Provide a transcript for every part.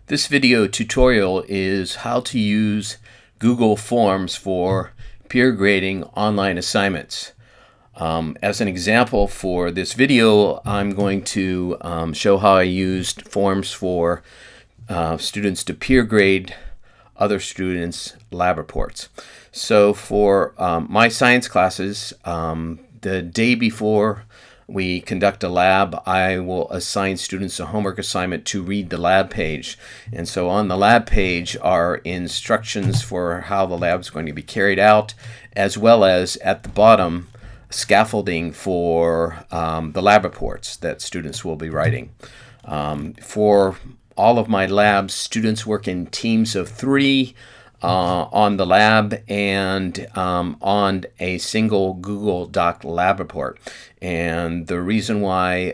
This video tutorial is how to use Google Forms for peer grading online assignments. As an example for this video, I'm going to show how I used Forms for students to peer grade other students' lab reports. So for my science classes, the day before we conduct a lab, I will assign students a homework assignment to read the lab page. And so on the lab page are instructions for how the lab is going to be carried out, as well as at the bottom, scaffolding for the lab reports that students will be writing. For all of my labs, students work in teams of 3 on the lab and on a single Google Doc lab report. And the reason why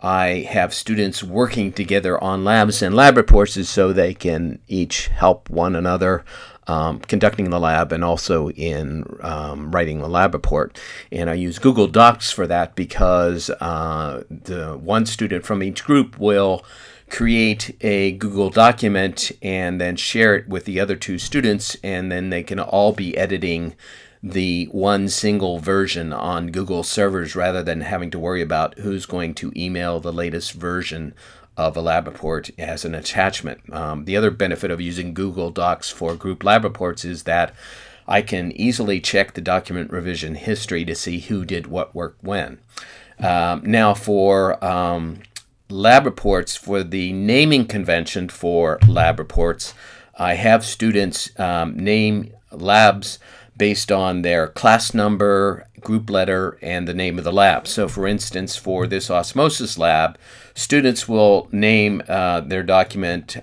I have students working together on labs and lab reports is so they can each help one another conducting the lab and also in writing the lab report. And I use Google Docs for that because the one student from each group will create a Google document and then share it with the other 2 students, and then they can all be editing the one single version on Google servers rather than having to worry about who's going to email the latest version of a lab report as an attachment. The other benefit of using Google Docs for group lab reports is that I can easily check the document revision history to see who did what work when. Now for lab reports, for the naming convention for lab reports, I have students name labs based on their class number, group letter, and the name of the lab. So for instance, for this osmosis lab, students will name their document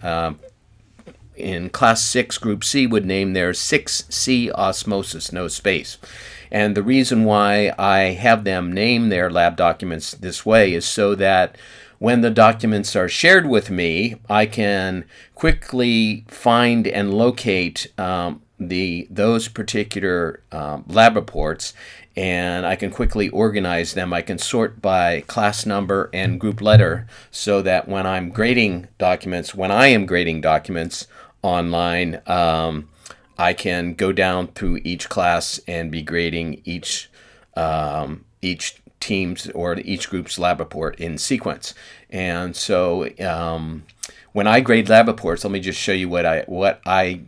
in class 6, group C would name their 6C osmosis, no space. And the reason why I have them name their lab documents this way is so that when the documents are shared with me, I can quickly find and locate those particular lab reports, and I can quickly organize them. I can sort by class number and group letter so that when I am grading documents online, I can go down through each class and be grading each team's or each group's lab report in sequence. And so when I grade lab reports, let me just show you what I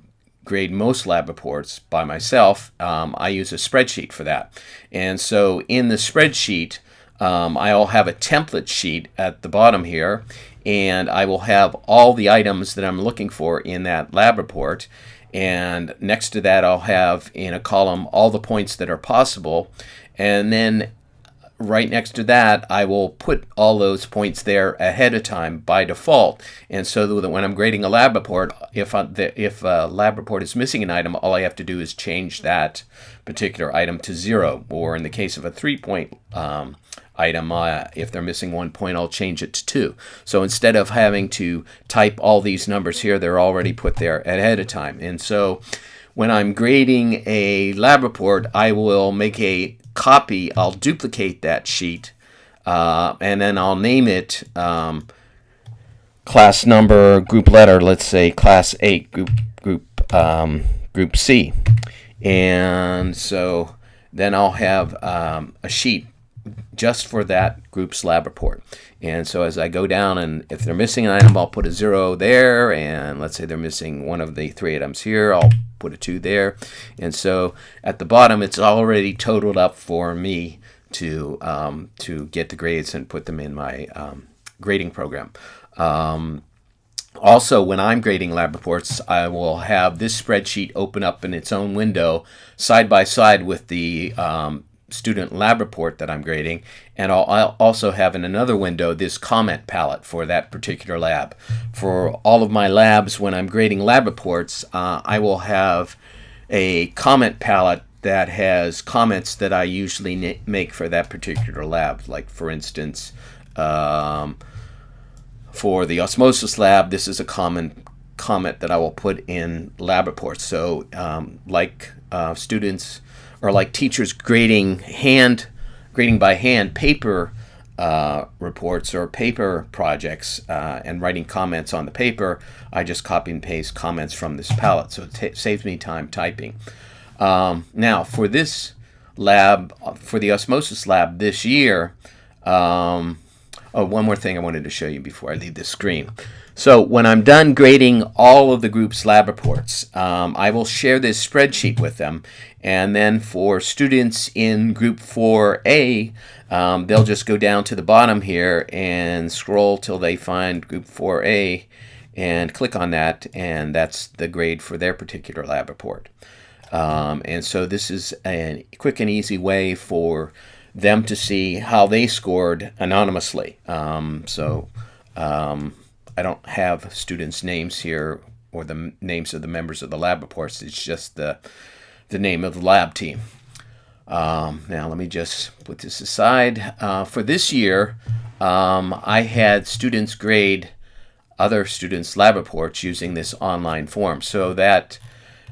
grade most lab reports by myself. I use a spreadsheet for that. And so in the spreadsheet, I'll have a template sheet at the bottom here, and I will have all the items that I'm looking for in that lab report. And next to that, I'll have in a column all the points that are possible. And then right next to that, I will put all those points there ahead of time by default. And so that when I'm grading a lab report, if a lab report is missing an item, all I have to do is change that particular item to 0. Or in the case of a 3-point item, if they're missing 1 point, I'll change it to 2. So instead of having to type all these numbers here, they're already put there ahead of time. And so when I'm grading a lab report, I will make a copy. I'll duplicate that sheet, and then I'll name it class number, group letter. Let's say class 8, group C. And so then I'll have a sheet just for that group's lab report. And so as I go down, and if they're missing an item, I'll put a 0 there, and let's say they're missing one of the 3 items here, I'll put a 2 there. And so at the bottom, it's already totaled up for me to get the grades and put them in my grading program. Also, when I'm grading lab reports, I will have this spreadsheet open up in its own window side by side with the student lab report that I'm grading, and I'll also have in another window this comment palette for that particular lab. For all of my labs, when I'm grading lab reports, I will have a comment palette that has comments that I usually make for that particular lab. Like for instance, for the osmosis lab, this is a common comment that I will put in lab reports. So students or like teachers grading by hand paper reports or paper projects and writing comments on the paper, I just copy and paste comments from this palette, so it saves me time typing. Now, for this lab, for the osmosis lab this year, oh, one more thing I wanted to show you before I leave this screen. So when I'm done grading all of the group's lab reports, I will share this spreadsheet with them. And then for students in group 4A, they'll just go down to the bottom here and scroll till they find group 4A and click on that, and that's the grade for their particular lab report. And so this is a quick and easy way for them to see how they scored anonymously. I don't have students' names here or the names of the members of the lab reports. It's just the name of the lab team. Now let me just put this aside. For this year, I had students grade other students' lab reports using this online form. So that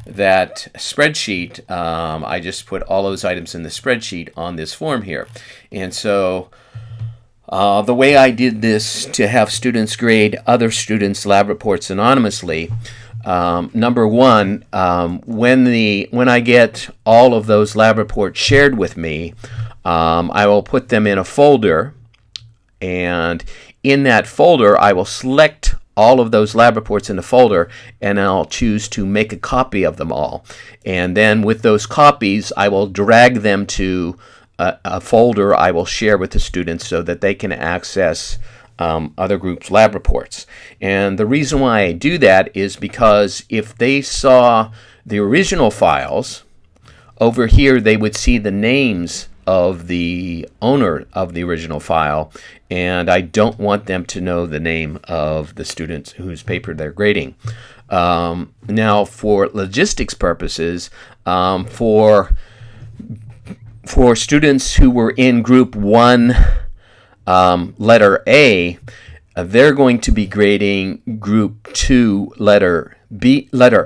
spreadsheet, I just put all those items in the spreadsheet on this form here. And so the way I did this to have students grade other students' lab reports anonymously, number one, when I get all of those lab reports shared with me, I will put them in a folder, and in that folder I will select all of those lab reports in the folder, and I'll choose to make a copy of them all. And then with those copies, I will drag them to a folder I will share with the students so that they can access other groups' lab reports. And the reason why I do that is because if they saw the original files, over here they would see the names of the owner of the original file, and I don't want them to know the name of the students whose paper they're grading. Now, for logistics purposes, for students who were in group 1, letter A, they're going to be grading group 2, letter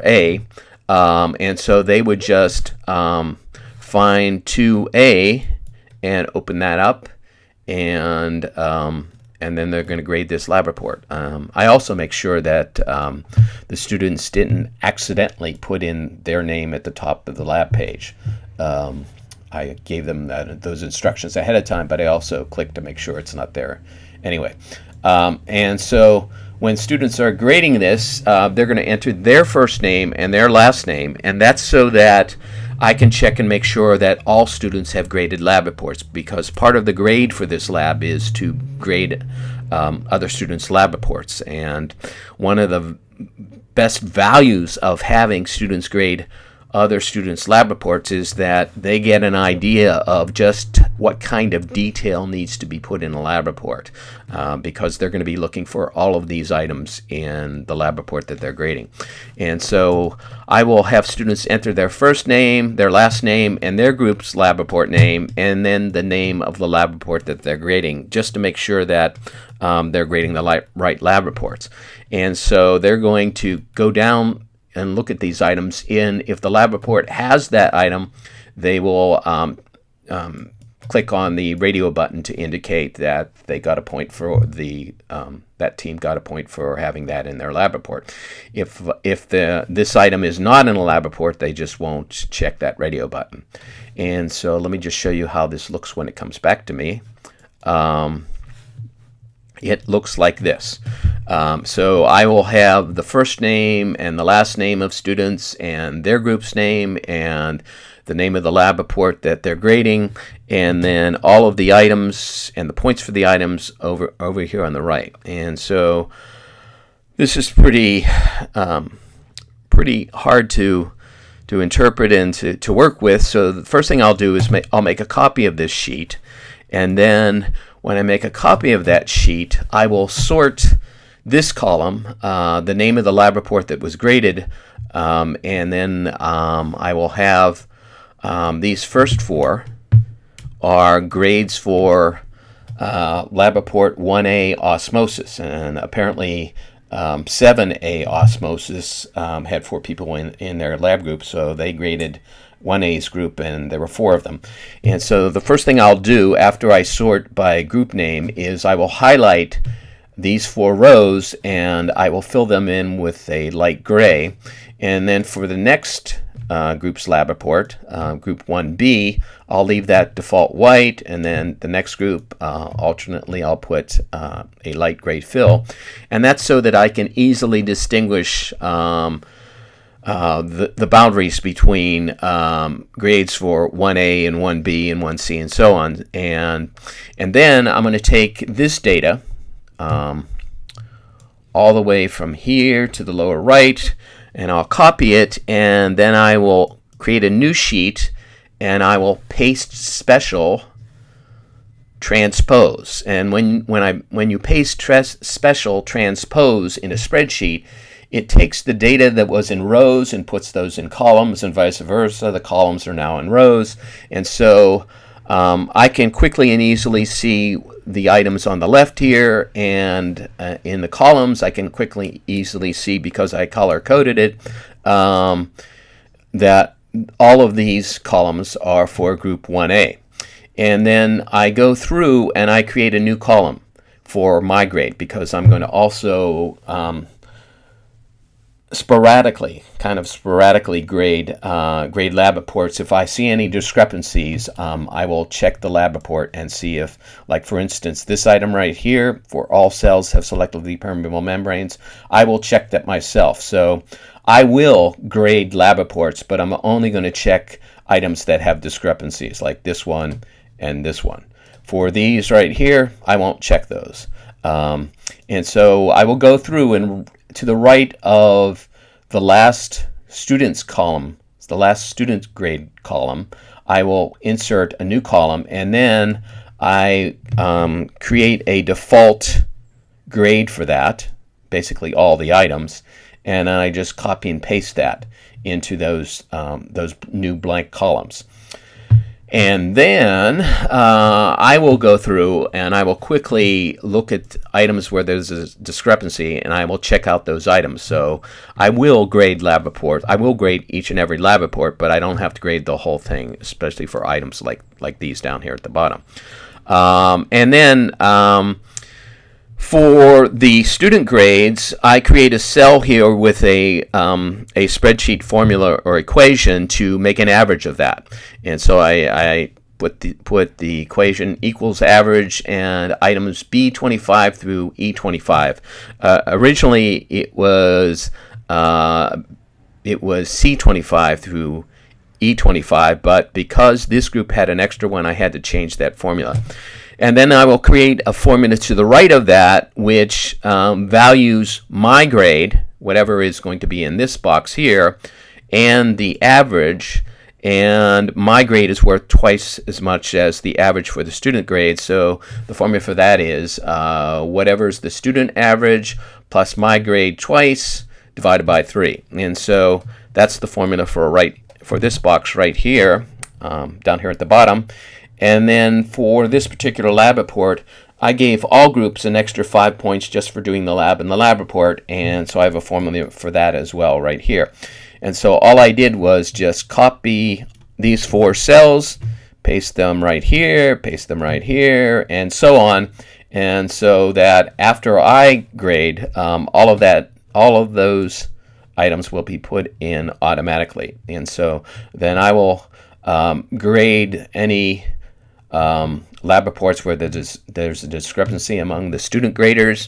A, and so they would just find 2A and open that up, and then they're going to grade this lab report. I also make sure that the students didn't accidentally put in their name at the top of the lab page. I gave them those instructions ahead of time, but I also click to make sure it's not there anyway. And so when students are grading this, they're going to enter their first name and their last name, and that's so that I can check and make sure that all students have graded lab reports, because part of the grade for this lab is to grade other students' lab reports. And one of the best values of having students grade other students' lab reports is that they get an idea of just what kind of detail needs to be put in a lab report, because they're going to be looking for all of these items in the lab report that they're grading. And so I will have students enter their first name, their last name, and their group's lab report name, and then the name of the lab report that they're grading, just to make sure that they're grading the right lab reports. And so they're going to go down and look at these items. If the lab report has that item, they will click on the radio button to indicate that they got a point for that team got a point for having that in their lab report. If this item is not in a lab report, they just won't check that radio button. And so let me just show you how this looks when it comes back to me. It looks like this. So I will have the first name and the last name of students and their group's name and the name of the lab report that they're grading, and then all of the items and the points for the items over here on the right. And so this is pretty hard to interpret and to work with. So the first thing I'll do is I'll make a copy of this sheet, and then when I make a copy of that sheet, I will sort this column, the name of the lab report that was graded, and then I will have these first four are grades for lab report 1A osmosis, and apparently 7A osmosis had 4 people in their lab group, so they graded 1A's group, and there were 4 of them. And so the first thing I'll do after I sort by group name is I will highlight these 4 rows and I will fill them in with a light gray. And then for the next group's lab report, group 1B, I'll leave that default white, and then the next group, alternately, I'll put a light gray fill. And that's so that I can easily distinguish the boundaries between grades for 1A and 1B and 1C and so on. And then I'm going to take this data all the way from here to the lower right, and I'll copy it, and then I will create a new sheet, and I will paste special transpose. And when you paste special transpose in a spreadsheet, it takes the data that was in rows and puts those in columns, and vice versa. The columns are now in rows, and so I can quickly and easily see the items on the left here, and in the columns I can quickly easily see, because I color coded it, that all of these columns are for group 1A. And then I go through and I create a new column for my grade, because I'm going to also sporadically grade lab reports. If I see any discrepancies, I will check the lab report and see if, like for instance, this item right here, for all cells have selectively permeable membranes, I will check that myself. So I will grade lab reports, but I'm only going to check items that have discrepancies, like this one and this one. For these right here, I won't check those. And so I will go through, and to the right of the last students column, the last student grade column, I will insert a new column, and then I create a default grade for that, basically all the items, and I just copy and paste that into those new blank columns. And then I will go through and I will quickly look at items where there's a discrepancy, and I will check out those items. So I will grade lab reports. I will grade each and every lab report, but I don't have to grade the whole thing, especially for items like these down here at the bottom. And then for the student grades, I create a cell here with a spreadsheet formula or equation to make an average of that. And so I put the equation equals average and items B25 through E25. Originally it was C25 through E25, but because this group had an extra one, I had to change that formula. And then I will create a formula to the right of that, which values my grade, whatever is going to be in this box here, and the average. And my grade is worth twice as much as the average for the student grade. So the formula for that is whatever's the student average plus my grade twice divided by 3. And so that's the formula for this box right here, down here at the bottom. And then for this particular lab report, I gave all groups an extra 5 points just for doing the lab and the lab report, and so I have a formula for that as well right here. And so all I did was just copy these 4 cells, paste them right here, and so on. And so that after I grade, all of those items will be put in automatically. And so then I will grade any lab reports where there's a discrepancy among the student graders.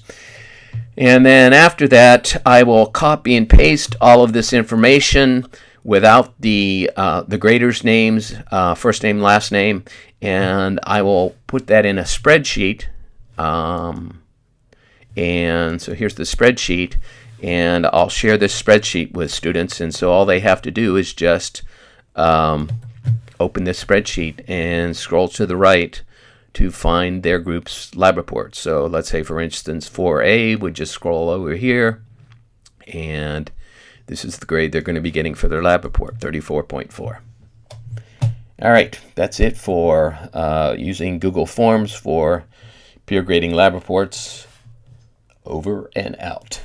And then after that, I will copy and paste all of this information without the graders' names, first name, last name, and I will put that in a spreadsheet. And so here's the spreadsheet, and I'll share this spreadsheet with students. And so all they have to do is just open this spreadsheet and scroll to the right to find their group's lab report. So let's say, for instance, 4A would just scroll over here, and this is the grade they're going to be getting for their lab report, 34.4. All right, that's it for using Google Forms for peer grading lab reports. Over and out.